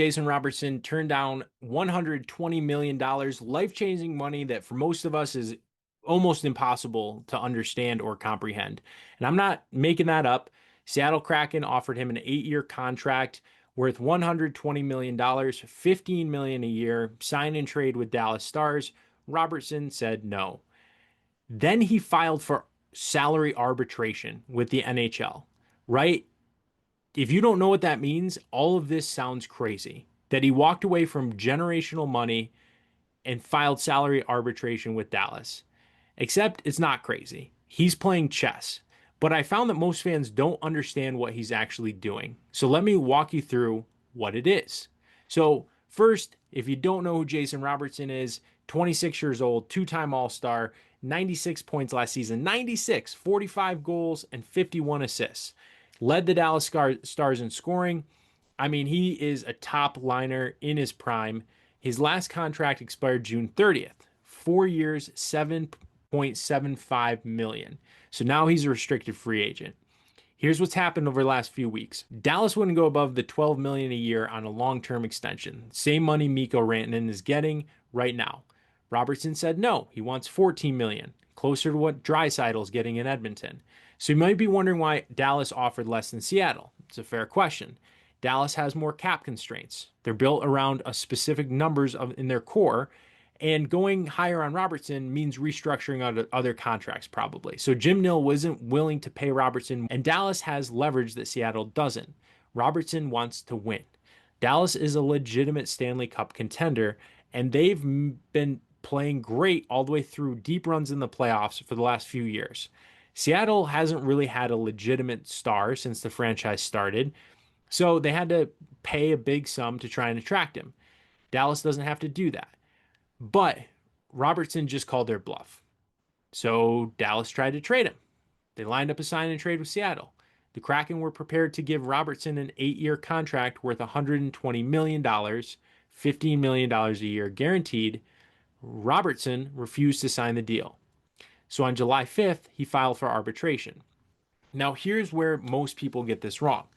Jason Robertson turned down $120 million, life-changing money that for most of us is almost impossible to understand or comprehend. And I'm not making that up. Seattle Kraken offered him an 8-year contract worth $120 million, $15 million a year, sign and trade with Dallas Stars. Robertson said no. Then he filed for salary arbitration with the NHL, right? If you don't know what that means, all of this sounds crazy. That he walked away from generational money and filed salary arbitration with Dallas. Except it's not crazy. He's playing chess. But I found that most fans don't understand what he's actually doing. So let me walk you through what it is. So, first, if you don't know who Jason Robertson is, 26 years old, two-time All-Star, 96 points last season, 96, 45 goals, and 51 assists. Led the Dallas Stars in scoring. I mean, he is a top liner in his prime. His last contract expired June 30th. 4 years, 7.75 million. So now he's a restricted free agent. Here's what's happened over the last few weeks. Dallas wouldn't go above the 12 million a year on a long-term extension. Same money Mikko Rantanen is getting right now. Robertson said no, he wants 14 million, closer to what Draisaitl's getting in Edmonton. So you might be wondering why Dallas offered less than Seattle. It's a fair question. Dallas has more cap constraints. They're built around a specific numbers in their core, and going higher on Robertson means restructuring other contracts probably. So Jim Nill wasn't willing to pay Robertson, and Dallas has leverage that Seattle doesn't. Robertson wants to win. Dallas is a legitimate Stanley Cup contender, and they've been playing great all the way through deep runs in the playoffs for the last few years. Seattle hasn't really had a legitimate star since the franchise started, so they had to pay a big sum to try and attract him. Dallas doesn't have to do that. But Robertson just called their bluff. So Dallas tried to trade him. They lined up a sign and trade with Seattle. The Kraken were prepared to give Robertson an 8-year contract worth $120 million, $15 million a year guaranteed. Robertson refused to sign the deal. So on July 5th, he filed for arbitration. Now, here's where most people get this wrong.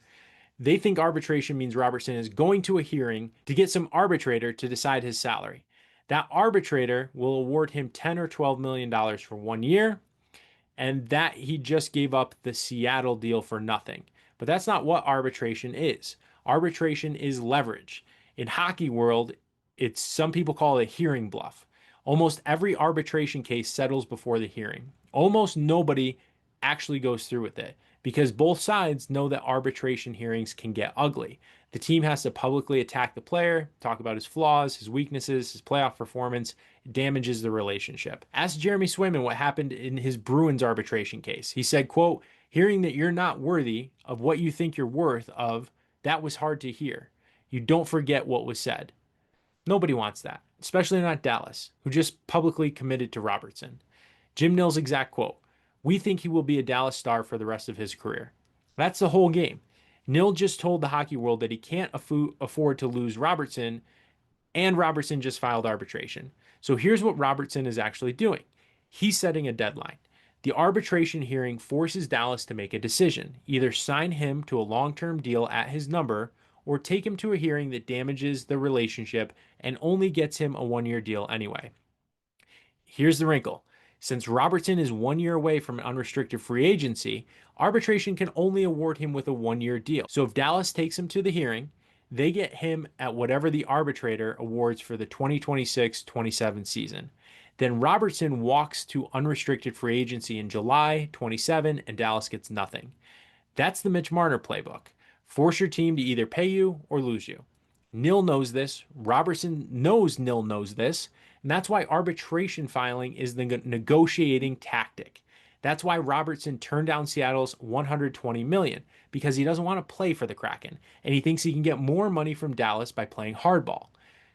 They think arbitration means Robertson is going to a hearing to get some arbitrator to decide his salary. That arbitrator will award him $10 or $12 million for 1 year, and that he just gave up the Seattle deal for nothing. But that's not what arbitration is. Arbitration is leverage. In hockey world, it's some people call it a hearing bluff. Almost every arbitration case settles before the hearing. Almost nobody actually goes through with it because both sides know that arbitration hearings can get ugly. The team has to publicly attack the player, talk about his flaws, his weaknesses, his playoff performance. It damages the relationship. Ask Jeremy Swayman what happened in his Bruins arbitration case. He said, quote, "Hearing that you're not worthy of what you think you're worth of, that was hard to hear. You don't forget what was said." Nobody wants that, especially not Dallas, who just publicly committed to Robertson. Jim Nill's exact quote, "We think he will be a Dallas Star for the rest of his career." That's the whole game. Nill just told the hockey world that he can't afford to lose Robertson, and Robertson just filed arbitration. So here's what Robertson is actually doing. He's setting a deadline. The arbitration hearing forces Dallas to make a decision, either sign him to a long-term deal at his number or take him to a hearing that damages the relationship and only gets him a 1-year deal anyway. Here's the wrinkle. Since Robertson is 1 year away from an unrestricted free agency, arbitration can only award him with a 1-year deal. So if Dallas takes him to the hearing, they get him at whatever the arbitrator awards for the 2026-27 season. Then Robertson walks to unrestricted free agency in July 27 and Dallas gets nothing. That's the Mitch Marner playbook. Force your team to either pay you or lose you. Nill knows this. Robertson knows Nill knows this. And that's why arbitration filing is the negotiating tactic. That's why Robertson turned down Seattle's $120 million, because he doesn't want to play for the Kraken, and he thinks he can get more money from Dallas by playing hardball.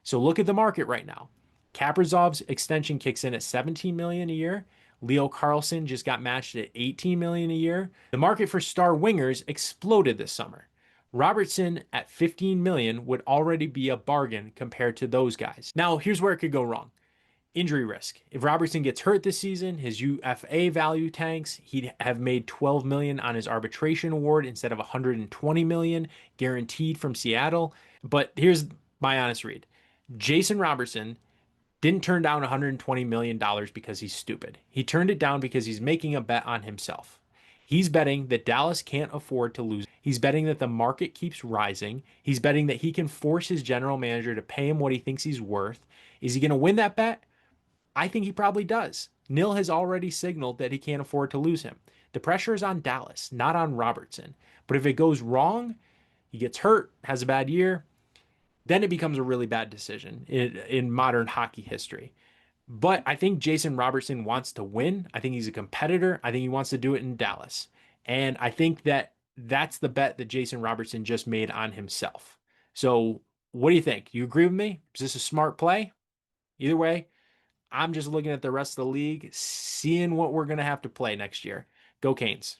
So look at the market right now. Kaprizov's extension kicks in at $17 million a year. Leo Carlsson just got matched at $18 million a year. The market for star wingers exploded this summer. Robertson at $15 million would already be a bargain compared to those guys. Now, here's where it could go wrong. Injury risk. If Robertson gets hurt this season, his UFA value tanks. He'd have made $12 million on his arbitration award instead of $120 million guaranteed from Seattle. But here's my honest read. Jason Robertson didn't turn down $120 million because he's stupid. He turned it down because he's making a bet on himself. He's betting that Dallas can't afford to lose. He's betting that the market keeps rising. He's betting that he can force his general manager to pay him what he thinks he's worth. Is he going to win that bet? I think he probably does. Nil has already signaled that he can't afford to lose him. The pressure is on Dallas, not on Robertson. But if it goes wrong, he gets hurt, has a bad year, then it becomes a really bad decision in modern hockey history. But I think Jason Robertson wants to win. I think he's a competitor. I think he wants to do it in Dallas. And I think that that's the bet that Jason Robertson just made on himself. So, what do you think? You agree with me? Is this a smart play? Either way, I'm just looking at the rest of the league, seeing what we're going to have to play next year. Go Canes.